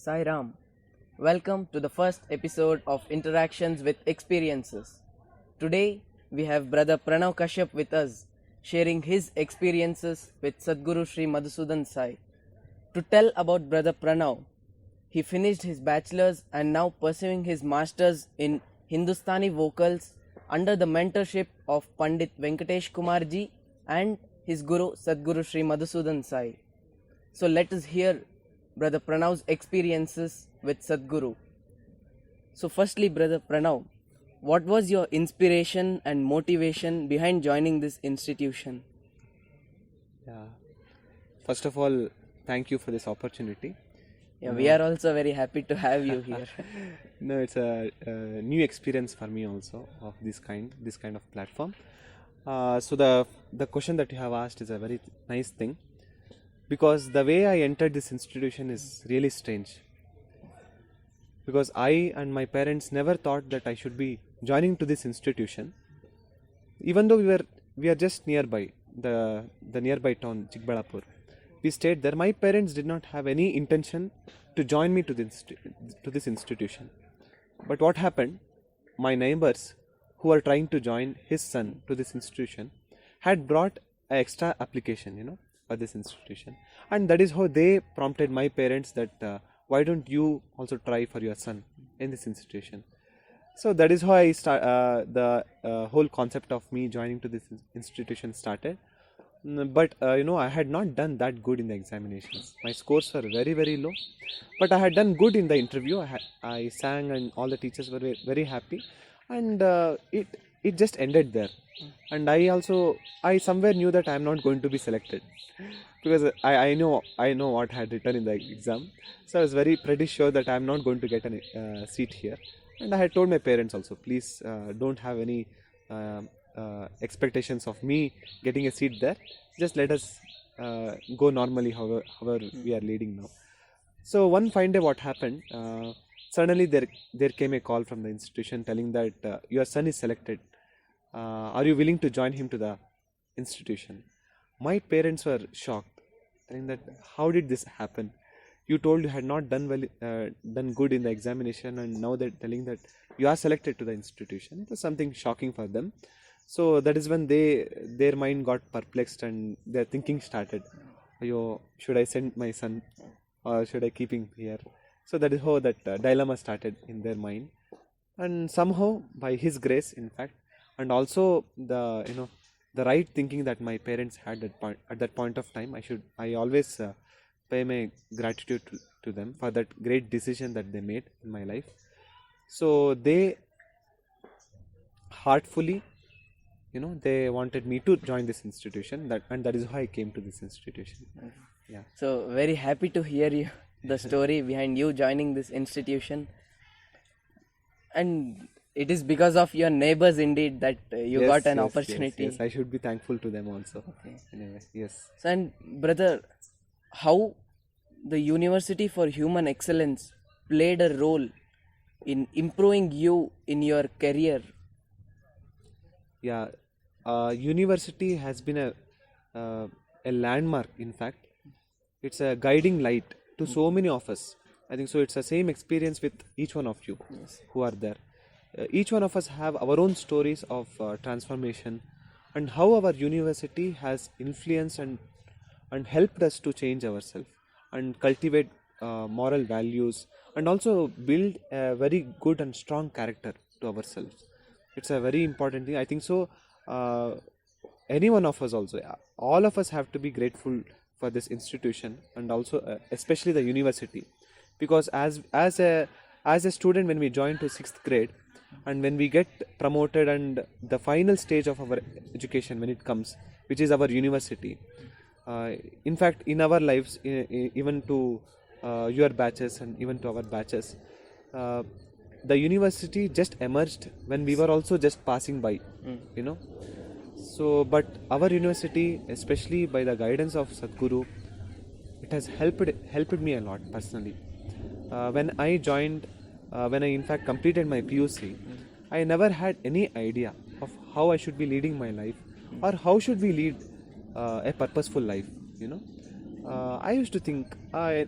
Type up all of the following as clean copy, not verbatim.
Sai Ram. Welcome to the first episode of Interactions with Experiences. Today we have Brother Pranav Kashyap with us, sharing his experiences with Sadguru Sri Madhusudan Sai. To tell about Brother Pranav, he finished his bachelor's and now pursuing his master's in Hindustani vocals under the mentorship of Pandit Venkatesh Kumarji and his Guru Sadguru Sri Madhusudan Sai. So let us hear Brother Pranav's experiences with Sadguru. So firstly, Brother Pranav, what was your inspiration and motivation behind joining this institution? Yeah. First of all, thank you for this opportunity. Yeah, we are also very happy to have you here. No, it's a new experience for me also of this kind of platform. So the question that you have asked is a very nice thing, because the way I entered this institution is really strange. Because I and my parents never thought that I should be joining to this institution, even though we are just nearby the nearby town Chikbalapur. We stayed there. My parents did not have any intention to join me to this institution. But what happened? My neighbors who were trying to join his son to this institution had brought an extra application, for this institution, and that is how they prompted my parents that why don't you also try for your son in this institution. So that is how I the whole concept of me joining to this institution started. But I had not done that good in the examinations. My scores were very, very low, but I had done good in the interview. I sang and all the teachers were very, very happy, and it just ended there. And I somewhere knew that I am not going to be selected, because I know what I had written in the exam. So I was pretty sure that I am not going to get a seat here. And I had told my parents also, please don't have any expectations of me getting a seat there. Just let us go normally however we are leading now. So one fine day what happened, suddenly there came a call from the institution telling that your son is selected. Are you willing to join him to the institution? My parents were shocked, telling that how did this happen? You told you had not done good in the examination, and now they're telling that you are selected to the institution. It was something shocking for them. So that is when their mind got perplexed and their thinking started. Should I send my son or should I keep him here? So that is how that dilemma started in their mind. And somehow, by his grace, in fact, and also the right thinking that my parents had at that point of time, I always pay my gratitude to them for that great decision that they made in my life. So they heartfully, they wanted me to join this institution, and that is how I came to this institution. Yeah. So very happy to hear the story behind you joining this institution. And it is because of your neighbors indeed that you got an opportunity. Yes, I should be thankful to them also. Okay. Anyway, yes. So, and brother, how the University for Human Excellence played a role in improving you in your career? Yeah, university has been a landmark. In fact, it's a guiding light to so many of us. I think so. It's the same experience with each one of you who are there. Each one of us have our own stories of transformation, and how our university has influenced and helped us to change ourselves and cultivate moral values, and also build a very good and strong character to ourselves. It's a very important thing. I think so. Any one of us also, all of us have to be grateful for this institution, and also especially the university, because as a student, when we join to 6th grade, and when we get promoted, and the final stage of our education when it comes, which is our university, in fact in our lives, even to your batches and even to our batches, the university just emerged when we were also just passing by. So but our university, especially by the guidance of Sadguru, it has helped me a lot personally. When I joined, when I in fact completed my PUC, I never had any idea of how I should be leading my life, or how should we lead a purposeful life. I used to think,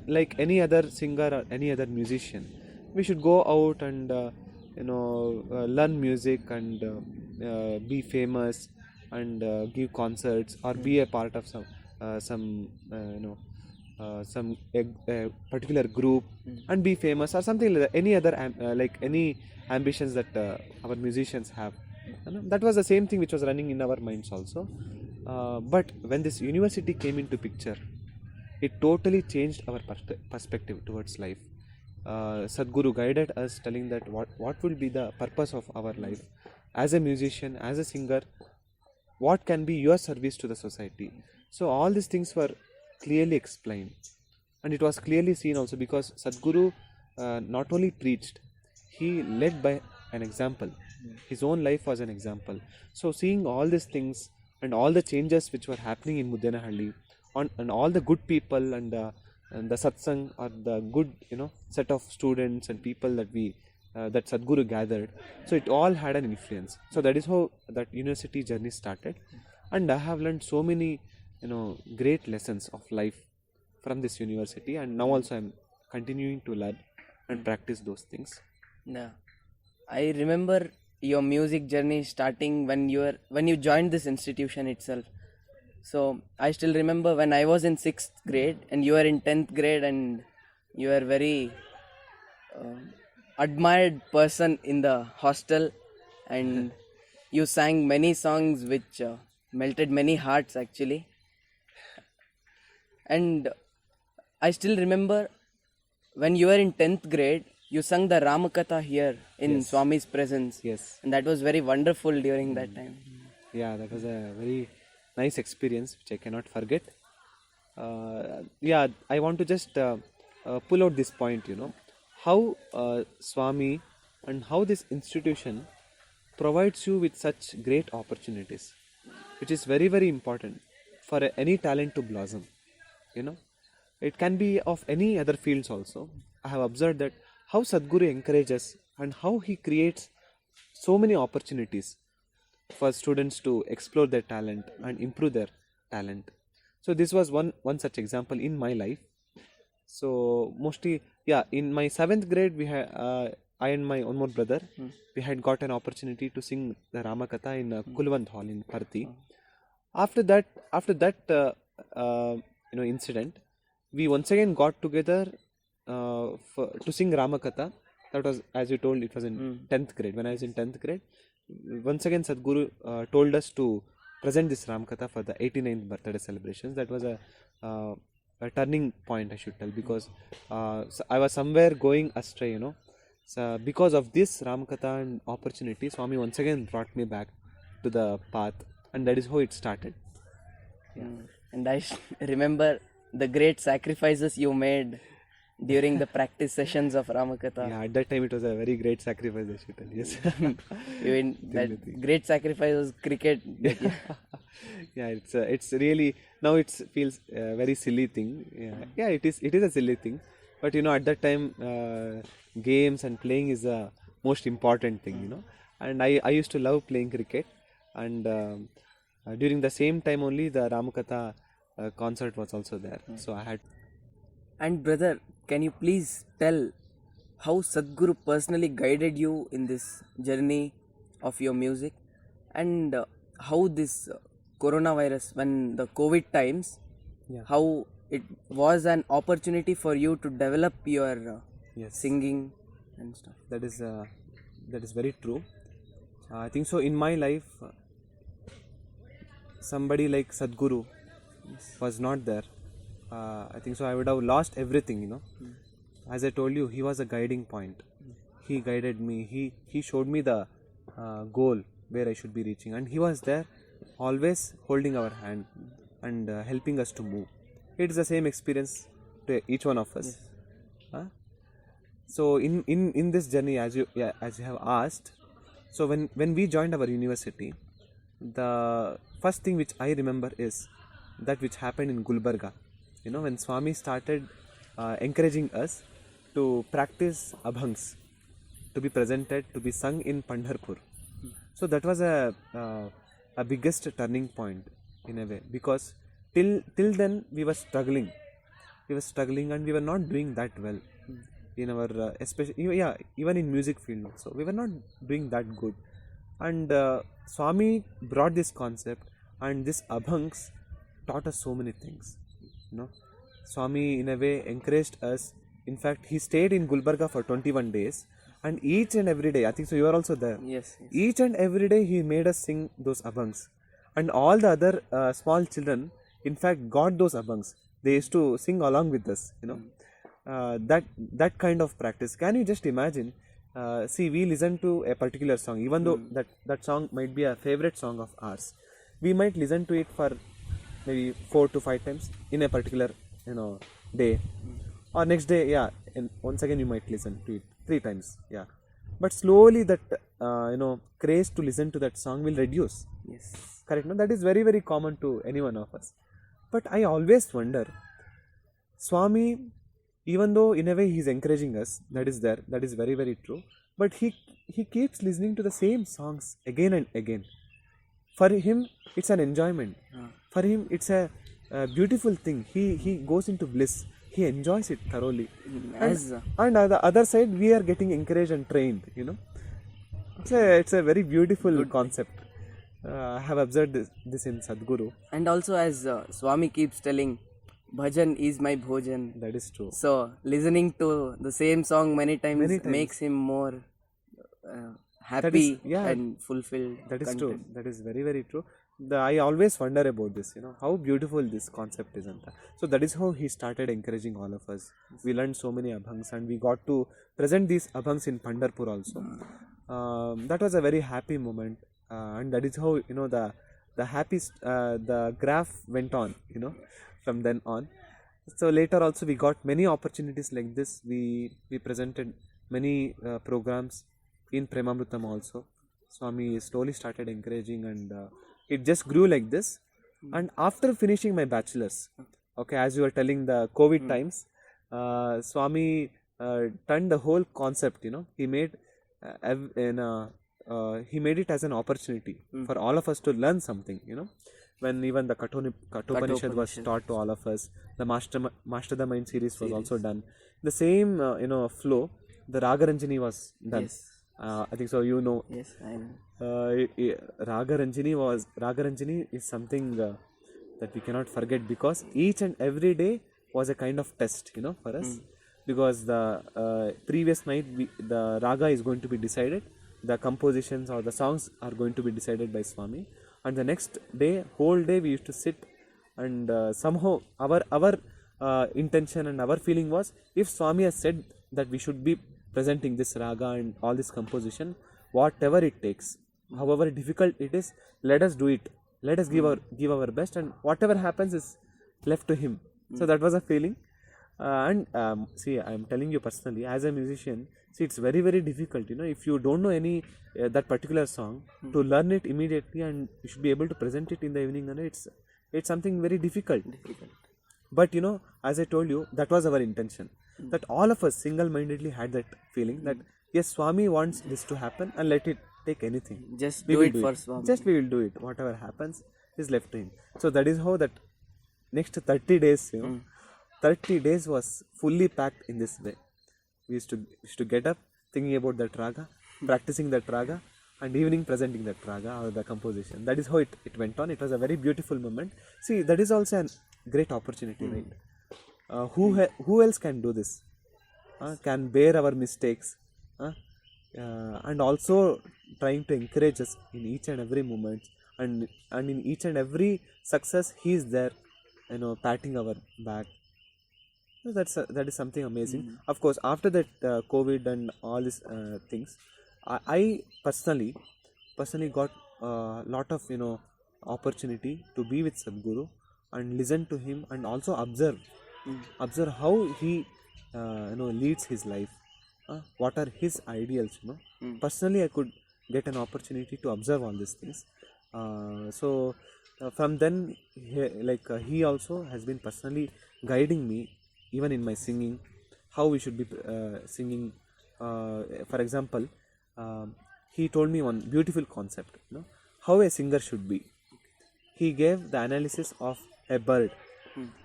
like any other singer or any other musician, we should go out and learn music and be famous and give concerts or be a part of some some particular group and be famous or something like that. Any other like any ambitions that our musicians have. That was the same thing which was running in our minds also. But when this university came into picture, it totally changed our perspective towards life. Sadhguru guided us, telling that what will be the purpose of our life as a musician, as a singer, what can be your service to the society. So all these things were clearly explained, and it was clearly seen also because Sadhguru not only preached, he led by an example. His own life was an example. So seeing all these things and all the changes which were happening in Mudenahalli, and all the good people and the satsang or the good set of students and people that Sadhguru gathered, so it all had an influence. So that is how that university journey started, and I have learned so many great lessons of life from this university, and now also I'm continuing to learn and practice those things. Yeah, I remember your music journey starting when you joined this institution itself. So I still remember when I was in 6th grade and you were in 10th grade, and you were very admired person in the hostel, and you sang many songs which melted many hearts actually. And I still remember when you were in 10th grade, you sung the Ramakatha here in Swami's presence. Yes. And that was very wonderful during that time. Yeah, that was a very nice experience which I cannot forget. I want to just pull out this point, how Swami and how this institution provides you with such great opportunities, which is very, very important for any talent to blossom. It can be of any other fields also. I have observed that how Sadhguru encourages and how he creates so many opportunities for students to explore their talent and improve their talent. So this was one such example in my life. So mostly, in my 7th grade, we had I and my one more brother, we had got an opportunity to sing the Ramakatha in Kulwant Hall in Parthi. After that incident, we once again got together to sing Ramakatha. That was, as you told, it was in 10th grade. When I was in 10th grade, once again Sadhguru told us to present this Ramakatha for the 89th birthday celebrations. That was a turning point, I should tell, because so I was somewhere going astray, So because of this Ramakatha and opportunity, Swami once again brought me back to the path, and that is how it started. And I remember the great sacrifices you made during the practice sessions of Ramakatha. Yeah, at that time it was a very great sacrifice, I should tell. Yes. Even that great sacrifice was cricket. Yeah, it's really, now it feels a very silly thing. Yeah, it is a silly thing, but at that time games and playing is the most important thing. And I used to love playing cricket, and during the same time only the Ramakatha concert was also there. So I had. And brother, can you please tell how Sadhguru personally guided you in this journey of your music, and how this coronavirus, when the COVID times, how it was an opportunity for you to develop your singing and stuff. That is very true. I think so. In my life, somebody like Sadhguru was not there. I think so I would have lost everything. As I told you, he was a guiding point. He guided me. He showed me the goal where I should be reaching, and he was there, always holding our hand and helping us to move. It is the same experience to each one of us. So in this journey, as you have asked, so when we joined our university, the first thing which I remember is that which happened in Gulbarga. When Swami started encouraging us to practice abhangs, to be presented, to be sung in Pandharpur. So that was a biggest turning point in a way, because till then we were struggling we were struggling and we were not doing that well in our especially, yeah, even in music field also we were not doing that good. And Swami brought this concept, and this abhangs taught us so many things, you know. Swami in a way encouraged us. In fact, he stayed in Gulbarga for 21 days, and each and every day, I think so you are also there. Yes. Each and every day he made us sing those abhangs, and all the other small children in fact got those abhangs. They used to sing along with us, you know. That kind of practice, can you just imagine? See, we listen to a particular song, even though that song might be a favorite song of ours. We might listen to it for maybe 4 to 5 times in a particular, you know, day, or next day, yeah, and once again you might listen to it 3 times, yeah. But slowly that you know, craze to listen to that song will reduce. Yes. Correct, no? That is very, very common to any one of us. But I always wonder, Swami, even though in a way he is encouraging us, that is there, that is very, very true, but he keeps listening to the same songs again and again. For him it's an enjoyment. For him it's a beautiful thing. He goes into bliss, he enjoys it thoroughly. And on the other side we are getting encouraged and trained, you know. It's a very beautiful concept. I have observed this in Sadhguru. And also, as Swami keeps telling, bhajan is my bhojan. That is true. So listening to the same song many times makes him more happy and fulfilled. That is true. That is very, very true. I always wonder about this, you know, how beautiful this concept is. So that is how he started encouraging all of us. We learned so many abhangs, and we got to present these abhangs in Pandharpur also. That was a very happy moment, and that is how, you know, the happy the graph went on, you know, from then on. So later also we got many opportunities like this. We presented many programs in Premamrutam also. Swami slowly started encouraging, and it just grew like this. And after finishing my bachelor's, okay, as you were telling, the COVID times, Swami turned the whole concept, you know. He made he made it as an opportunity for all of us to learn something, you know. When even the Kathopanishad was taught to all of us, the Master the Mind series was also done. The same you know, flow, the Ragaranjani was done. Yes. I think so, you know. Yes, I know. Ragaranjani is something that we cannot forget, because each and every day was a kind of test, you know, for us. Because the previous night the raga is going to be decided, the compositions or the songs are going to be decided by Swami, and the next day, whole day, we used to sit, and somehow our intention and our feeling was, if Swami has said that we should be presenting this raga and all this composition, whatever it takes, however difficult it is, let us do it, let us give our best, and whatever happens is left to him. So that was a feeling. See, I am telling you personally, as a musician, see, it's very, very difficult, you know, if you don't know any that particular song, to learn it immediately, and you should be able to present it in the evening, and it's something very difficult. But you know, as I told you, that was our intention, that all of us single-mindedly had that feeling that yes, Swami wants this to happen, and let it take anything. Just do it for Swami. Just we will do it. Whatever happens is left to him. So that is how that next 30 days, you know, 30 days was fully packed in this way. We used to get up thinking about that raga, practicing that raga, and evening presenting that raga or the composition. That is how it went on. It was a very beautiful moment. See, that is also a great opportunity, right? Who else can do this? Can bear our mistakes, and also trying to encourage us in each and every moment, and in each and every success he is there, you know, patting our back. That is something amazing. Of course, after that COVID and all these things, I personally got a lot of, you know, opportunity to be with Sadhguru and listen to him, and also observe how he you know, leads his life, what are his ideals, you know. Personally, I could get an opportunity to observe all these things. So from then, he also has been personally guiding me, even in my singing, how we should be singing. For example, he told me one beautiful concept, you know, how a singer should be. He gave the analysis of a bird.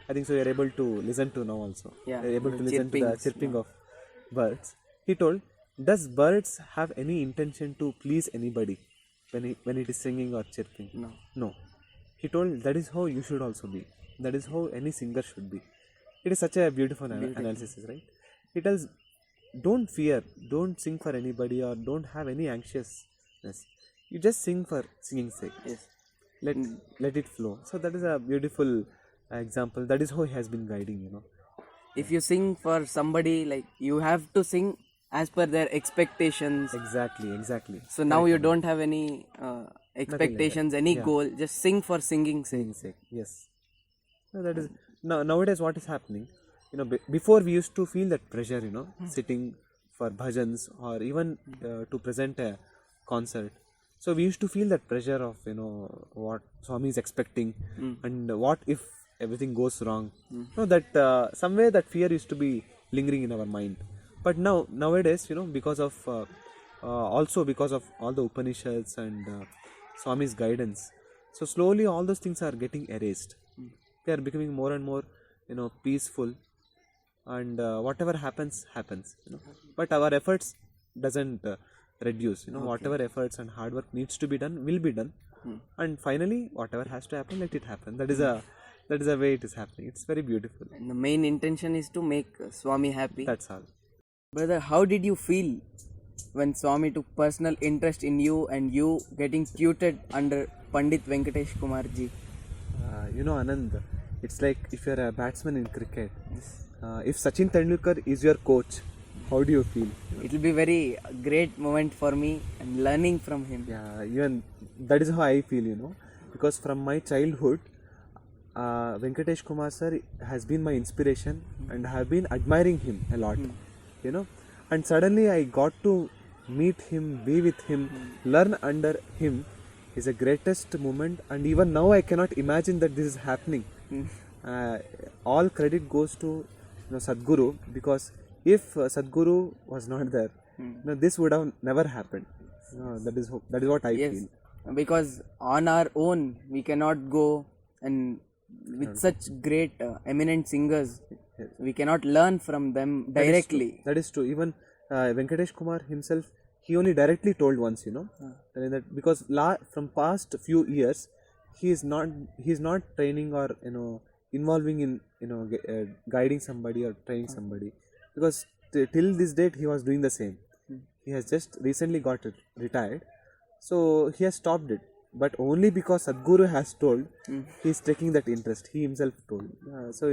I think so you're able to listen to now also. Yeah, You're able the to listen to the chirpings, chirping of birds. He told, does birds have any intention to please anybody when it is singing or chirping? No. No. He told, that is how you should also be. That is how any singer should be. It is such a beautiful analysis, right? He tells, don't fear, don't sing for anybody or don't have any anxiousness. You just sing for singing's sake. Yes. Let it flow. So that is a beautiful example. That is how he has been guiding, If you sing for somebody, like, you have to sing as per their expectations. Exactly. So now you don't have any expectations, any goal. Just sing for singing sake. Yes. So that is nowadays what is happening. Before we used to feel that pressure, sitting for bhajans or even to present a concert. So we used to feel that pressure of what Swami is expecting and what if everything goes wrong. That somewhere that fear used to be lingering in our mind. But nowadays, because of also because of all the Upanishads and Swami's guidance, so slowly all those things are getting erased. They are becoming more and more, peaceful, and whatever happens. But our efforts doesn't reduce. Whatever efforts and hard work needs to be done will be done, and finally whatever has to happen, let it happen. That is the way it is happening. It's very beautiful. And the main intention is to make Swami happy. That's all. Brother, how did you feel when Swami took personal interest in you and you getting tutored under Pandit Venkatesh Kumar ji? Anand, it's like if you're a batsman in cricket, if Sachin Tendulkar is your coach, how do you feel? It will be very great moment for me and learning from him. Yeah, even that is how I feel, because from my childhood, Venkatesh Kumar sir has been my inspiration and I have been admiring him a lot, and suddenly I got to meet him, be with him, learn under him is the greatest moment, and even now I cannot imagine that this is happening. All credit goes to Sadguru, because if Sadguru was not there, this would have never happened. That is what I feel. Because on our own we cannot go, and with such great eminent singers, we cannot learn from them directly. That is true. Even Venkatesh Kumar himself, he only directly told once, telling that because from past few years he is not training or involving in guiding somebody or training somebody, because till this date he was doing the same. He has just recently got retired, so he has stopped it. But only because Sadguru has told, he is taking that interest. He himself told. So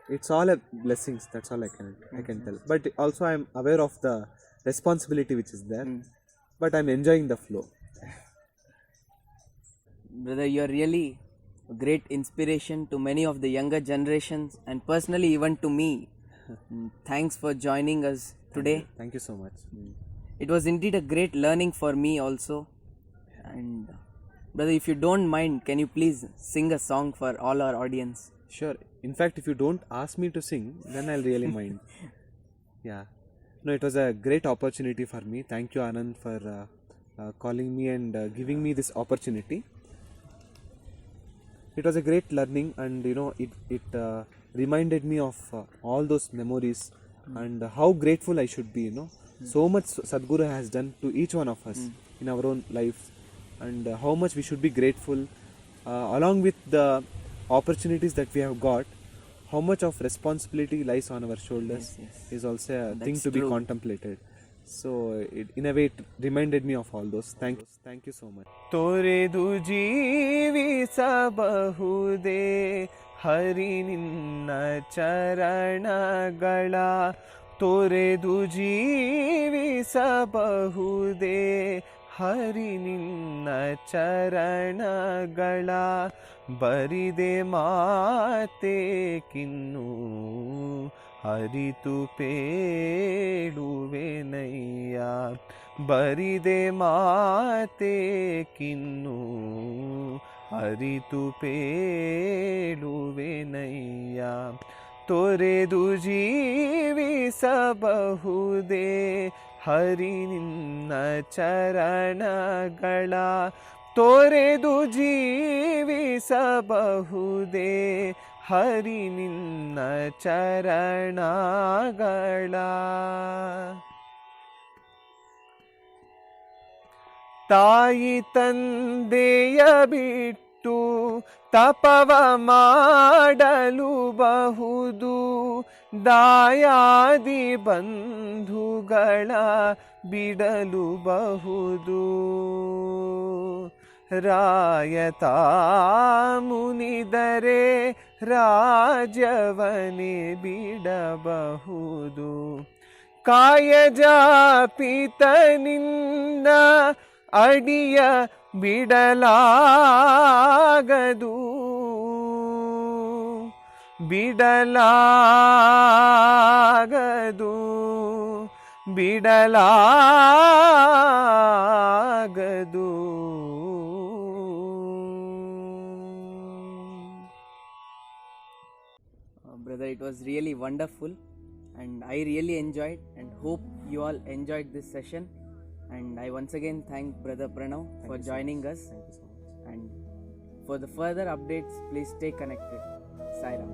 it's all a blessings. That's all I can tell. But also I am aware of the responsibility which is there. But I am enjoying the flow. Brother, you are really a great inspiration to many of the younger generations, and personally even to me. Thanks for joining us today. Thank you so much. It was indeed a great learning for me also. And brother, if you don't mind, can you please sing a song for all our audience? Sure. In fact, if you don't ask me to sing, then I'll really mind. Yeah. No, it was a great opportunity for me. Thank you, Anand, for calling me and giving me this opportunity. It was a great learning, and it reminded me of all those memories and how grateful I should be. So much Sadguru has done to each one of us in our own lives, and how much we should be grateful, along with the opportunities that we have got. How much of responsibility lies on our shoulders is also a thing to be contemplated. So in a way it reminded me of all those. Thank you so much. तोरे दुजीवी सबहुदे हरि निन्न चरणಗಳ तोरे दुजीवी सबहुदे हरि निन्न चरणಗಳ ಬರಿದೆ ಮಾತೆ ಕಿನ್ನು ಹರಿತು ಪೇಳುವೆನಯ್ಯ ಬರಿದೆ ಮಾತೆ ಕಿನ್ನು ಹರಿತು ಪೇಳುವೆನಯ್ಯ ತೊರೆದು ಜೀವಿಸಬಹುದೇ ಹರಿ ನಿನ್ನ ಚರಣಗಳ ತೊರೆದು ಜೀವಿಸಬಹುದೇ ಹರಿ ನಿನ್ನ ಚರಣಗಳ ತಾಯಿ ತಂದೆಯ ಬಿಟ್ಟು ತಪವ ಮಾಡಲು ಬಹುದು, ದಾಯಾದಿ ಬಂಧುಗಳ ಬಿಡಲು ಬಹುದು. ರಾಯತ ಮುನಿದರೆ ರಾಜ್ಯವನೇ ಬಿಡಬಹುದು. ಕಾಯಜಾಪಿತ ನಿನ್ನ ಅಡಿಯ ಬಿಡಲಾಗದು, ಬಿಡಲಾಗದು, ಬಿಡಲಾಗದು. Brother, it was really wonderful and I really enjoyed and hope you all enjoyed this session. And I once again thank Brother Pranav for joining us. Thank you so much. And for the further updates, please stay connected. Sai Ram.